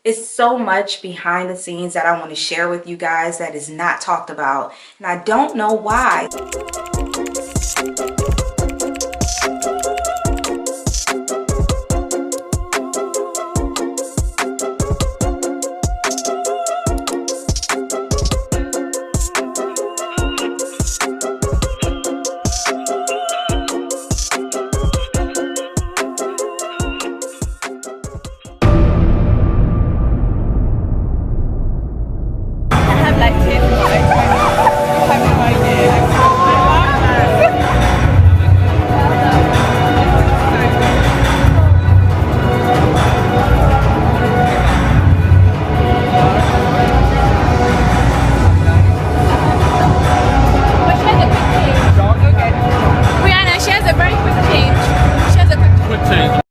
It's so much behind the scenes that I want to share with you guys that is not talked about, and I don't know why. Brianna, she has a very quick change. She has a quick change.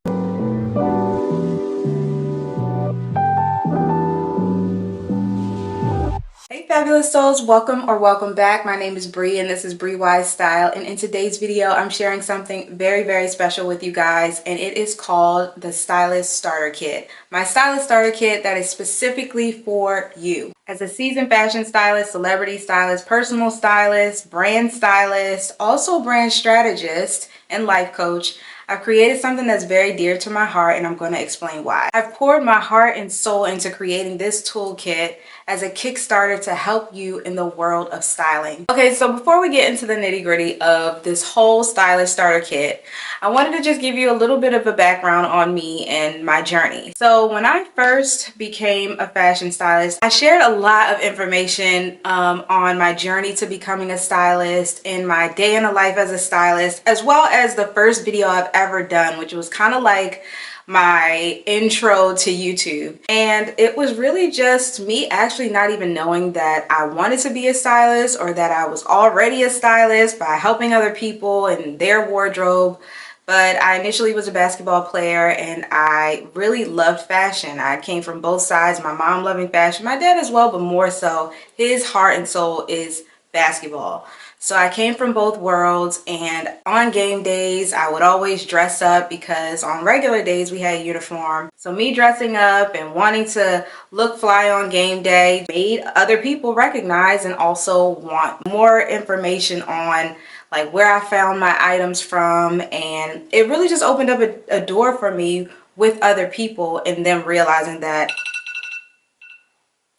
Hey fabulous souls, welcome or welcome back. My name is Bree and this is Bree Wise Style, and in today's video I'm sharing something very special with you guys, and it is called the Stylist Starter Kit. My Stylist Starter Kit that is specifically for you. As a seasoned fashion stylist, celebrity stylist, personal stylist, brand stylist, also brand strategist and life coach, I've created something that's very dear to my heart, and I'm going to explain why. I've poured my heart and soul into creating this toolkit as a Kickstarter to help you in the world of styling. Okay, so before we get into the nitty-gritty of this whole Stylist Starter Kit, I wanted to just give you a little bit of a background on me and my journey. So when I first became a fashion stylist, I shared a lot of information on my journey to becoming a stylist and my day in the life as a stylist, as well as the first video I've ever done, which was kind of like my intro to YouTube. And it was really just me actually not even knowing that I wanted to be a stylist or that I was already a stylist by helping other people in their wardrobe. But I initially was a basketball player and I really loved fashion. I came from both sides, my mom loving fashion, my dad as well, but more so his heart and soul is basketball. So I came from both worlds, and on game days, I would always dress up because on regular days we had a uniform. So me dressing up and wanting to look fly on game day made other people recognize and also want more information on like where I found my items from. And it really just opened up a door for me with other people and them realizing that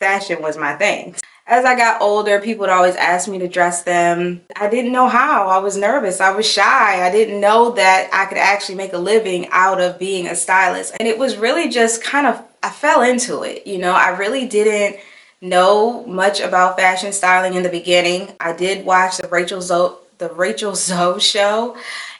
fashion was my thing. As I got older, people would always ask me to dress them. I didn't know how. I was nervous. I was shy. I didn't know that I could actually make a living out of being a stylist. And it was really just kind of, I fell into it. You know, I really didn't know much about fashion styling in the beginning. I did watch the Rachel Zoe show.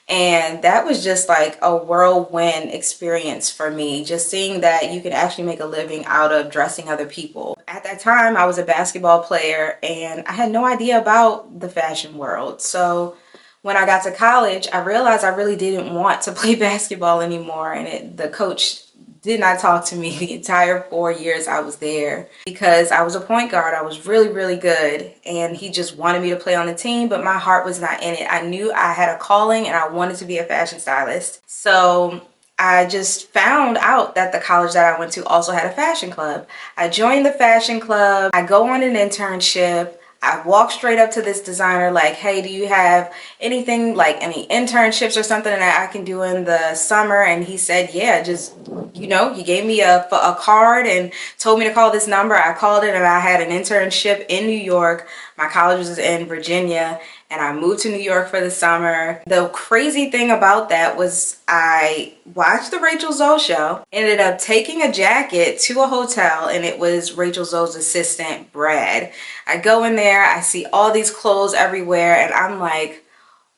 And that was just like a whirlwind experience for me, just seeing that you can actually make a living out of dressing other people. At that time, I was a basketball player and I had no idea about the fashion world. So when I got to college, I realized I really didn't want to play basketball anymore. And the coach did not talk to me the entire 4 years I was there because I was a point guard. I was really good, and he just wanted me to play on the team, but my heart was not in it. I knew I had a calling and I wanted to be a fashion stylist. So I just found out that the college that I went to also had a fashion club. I joined the fashion club. I go on an internship. I walked straight up to this designer like, hey, do you have anything, like any internships or something that I can do in the summer? And he said, yeah, just, you know, he gave me a card and told me to call this number. I called it and I had an internship in New York. My college was in Virginia and I moved to New York for the summer. The crazy thing about that was I watched the Rachel Zoe show, ended up taking a jacket to a hotel, and it was Rachel Zoe's assistant, Brad. I go in there, I see all these clothes everywhere, and I'm like,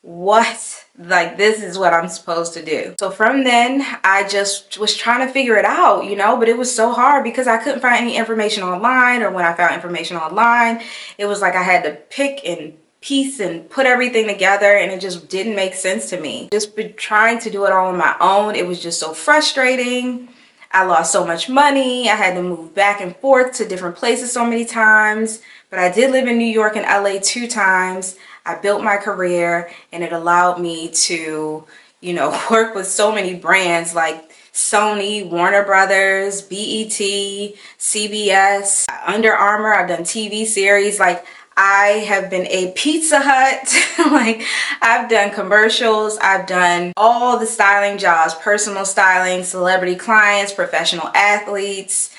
what? Like, this is what I'm supposed to do. So from then, I just was trying to figure it out, you know, but it was so hard because I couldn't find any information online, or when I found information online, it was like I had to pick and piece and put everything together, and it just didn't make sense to me. Just been trying to do it all on my own. It was just so frustrating. I lost so much money. I had to move back and forth to different places so many times, but I did live in New York and LA 2 times. I built my career and it allowed me to, you know, work with so many brands like Sony, Warner Brothers, BET, CBS, Under Armour. I've done TV series. Like, I have been a Pizza Hut. Like, I've done commercials. I've done all the styling jobs, personal styling, celebrity clients, professional athletes.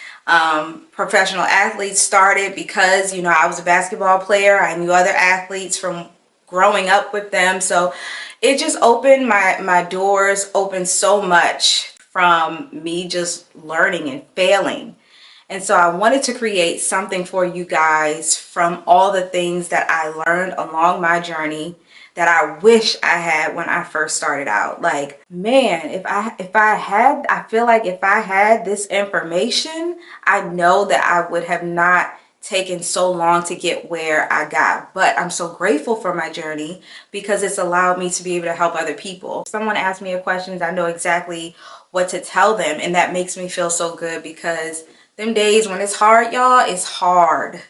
Professional athletes started because, you know, I was a basketball player. I knew other athletes from growing up with them. So it just opened my doors, opened so much from me just learning and failing. And so I wanted to create something for you guys from all the things that I learned along my journey that I wish I had when I first started out. Like, man, I feel like if I had this information, I know that I would have not taken so long to get where I got. But I'm so grateful for my journey because it's allowed me to be able to help other people. If someone asks me a question, I know exactly what to tell them, and that makes me feel so good because them days when it's hard, y'all, it's hard.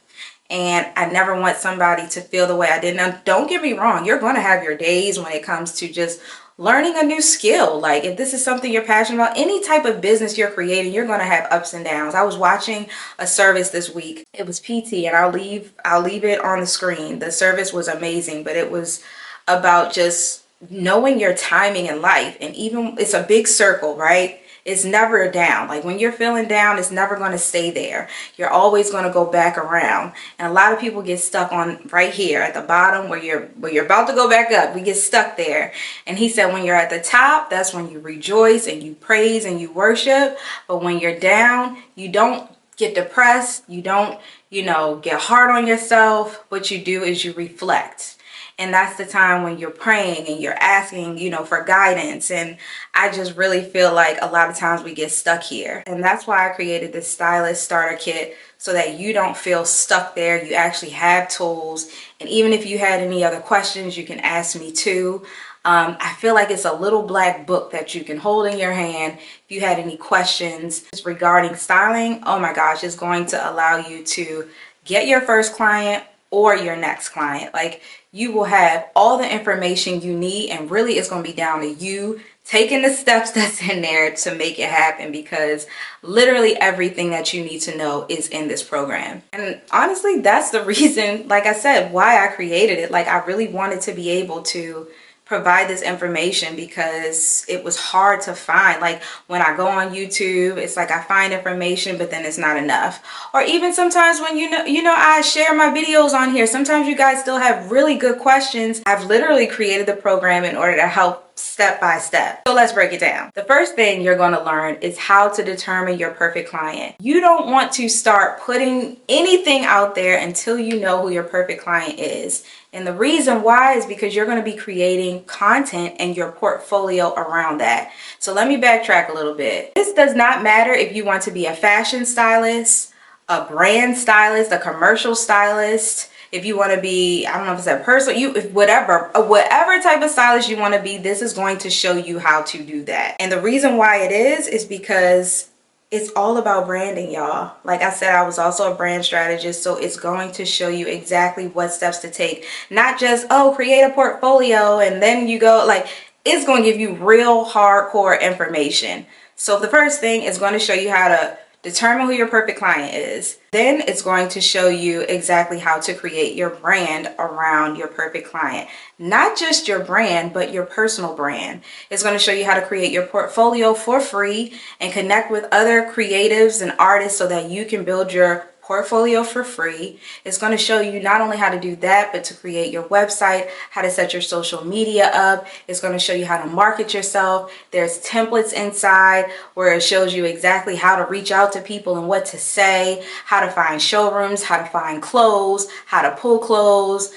And I never want somebody to feel the way I did. Now, don't get me wrong. You're going to have your days when it comes to just learning a new skill. Like, if this is something you're passionate about, any type of business you're creating, you're going to have ups and downs. I was watching a service this week. It was PT, and I'll leave it on the screen. The service was amazing, but it was about just knowing your timing in life. And even, it's a big circle, right? It's never down. Like, when you're feeling down, it's never going to stay there. You're always going to go back around. And a lot of people get stuck on right here at the bottom where you're about to go back up. We get stuck there. And he said, when you're at the top, that's when you rejoice and you praise and you worship. But when you're down, you don't get depressed. You don't, get hard on yourself. What you do is you reflect. And that's the time when you're praying and you're asking, for guidance. And I just really feel like a lot of times we get stuck here. And that's why I created this Stylist Starter Kit, so that you don't feel stuck there. You actually have tools. And even if you had any other questions, you can ask me too. I feel like it's a little black book that you can hold in your hand. If you had any questions regarding styling, oh my gosh, it's going to allow you to get your first client or your next client. Like, you will have all the information you need, and really it's going to be down to you taking the steps that's in there to make it happen, because literally everything that you need to know is in this program. And honestly, that's the reason, like I said, why I created it. Like, I really wanted to be able to provide this information because it was hard to find. Like, when I go on YouTube, it's like I find information, but then it's not enough. Or even sometimes when I share my videos on here, sometimes you guys still have really good questions. I've literally created the program in order to help step by step. So let's break it down. The first thing you're going to learn is how to determine your perfect client. You don't want to start putting anything out there until you know who your perfect client is. And the reason why is because you're going to be creating content and your portfolio around that. So let me backtrack a little bit. This does not matter if you want to be a fashion stylist, a brand stylist, a commercial stylist. If you want to be, I don't know if it's a personal, whatever type of stylist you want to be, this is going to show you how to do that. And the reason why it is because it's all about branding, y'all. Like I said, I was also a brand strategist, so it's going to show you exactly what steps to take. Not just, create a portfolio and then you go, like, it's going to give you real hardcore information. So the first thing is going to show you how to determine who your perfect client is. Then it's going to show you exactly how to create your brand around your perfect client. Not just your brand, but your personal brand. It's going to show you how to create your portfolio for free and connect with other creatives and artists so that you can build your portfolio for free. It's going to show you not only how to do that, but to create your website, how to set your social media up. It's going to show you how to market yourself. There's templates inside where it shows you exactly how to reach out to people and what to say, how to find showrooms, how to find clothes, how to pull clothes,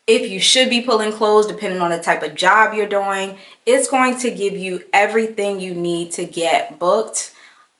if you should be pulling clothes depending on the type of job you're doing. It's going to give you everything you need to get booked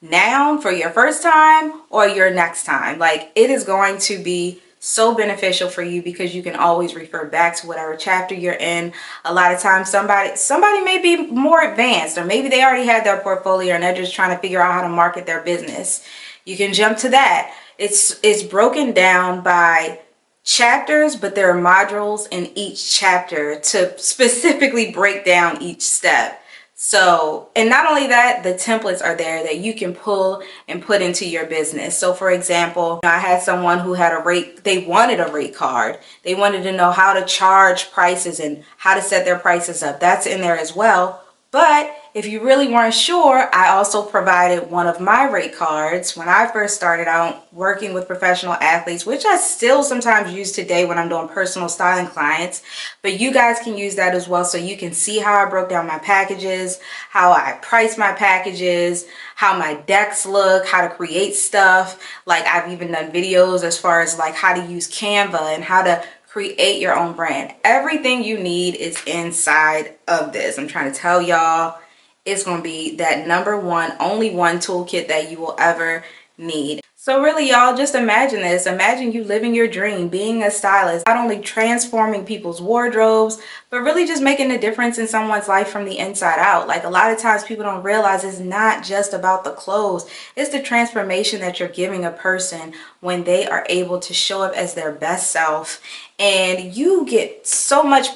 now for your first time or your next time. Like, it is going to be so beneficial for you because you can always refer back to whatever chapter you're in. A lot of times somebody may be more advanced, or maybe they already have their portfolio and they're just trying to figure out how to market their business. You can jump to that. It's broken down by chapters, but there are modules in each chapter to specifically break down each step. So, and not only that, the templates are there that you can pull and put into your business. So for example, I had someone who had a rate, they wanted a rate card. They wanted to know how to charge prices and how to set their prices up. That's in there as well. But if you really weren't sure, I also provided one of my rate cards when I first started out working with professional athletes, which I still sometimes use today when I'm doing personal styling clients. But you guys can use that as well, so you can see how I broke down my packages, how I price my packages, how my decks look, how to create stuff. Like I've even done videos as far as like how to use Canva and how to create your own brand. Everything you need is inside of this. I'm trying to tell y'all, it's going to be that number one, only one toolkit that you will ever need. So really, y'all, just imagine this. Imagine you living your dream, being a stylist, not only transforming people's wardrobes, but really just making a difference in someone's life from the inside out. Like a lot of times people don't realize it's not just about the clothes. It's the transformation that you're giving a person when they are able to show up as their best self. And you get so much,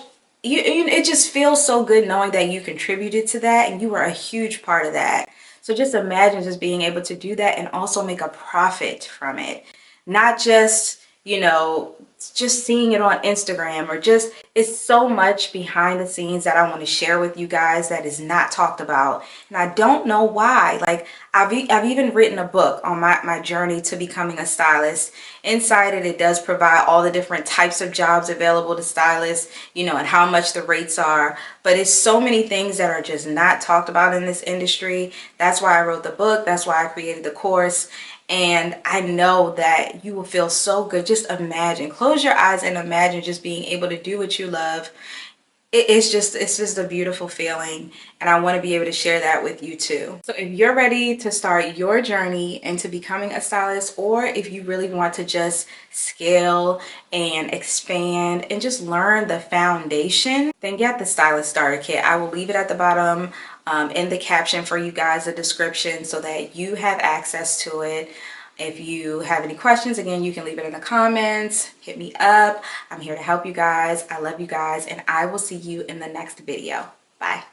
it just feels so good knowing that you contributed to that and you were a huge part of that. So just imagine just being able to do that and also make a profit from it. Not just, you know, just seeing it on Instagram or just, it's so much behind the scenes that I want to share with you guys that is not talked about. And I don't know why. Like I've even written a book on my journey to becoming a stylist. Inside it does provide all the different types of jobs available to stylists, you know, and how much the rates are. But it's so many things that are just not talked about in this industry. That's why I wrote the book. That's why I created the course. And I know that you will feel so good. Just imagine, close your eyes and imagine just being able to do what you love. It's just a beautiful feeling, and I want to be able to share that with you too. So if you're ready to start your journey into becoming a stylist, or if you really want to just scale and expand and just learn the foundation, then get the Stylist Starter Kit. I will leave it at the bottom in the caption for you guys, the description, so that you have access to it. If you have any questions, again, you can leave it in the comments, hit me up. I'm here to help you guys. I love you guys, and I will see you in the next video. Bye.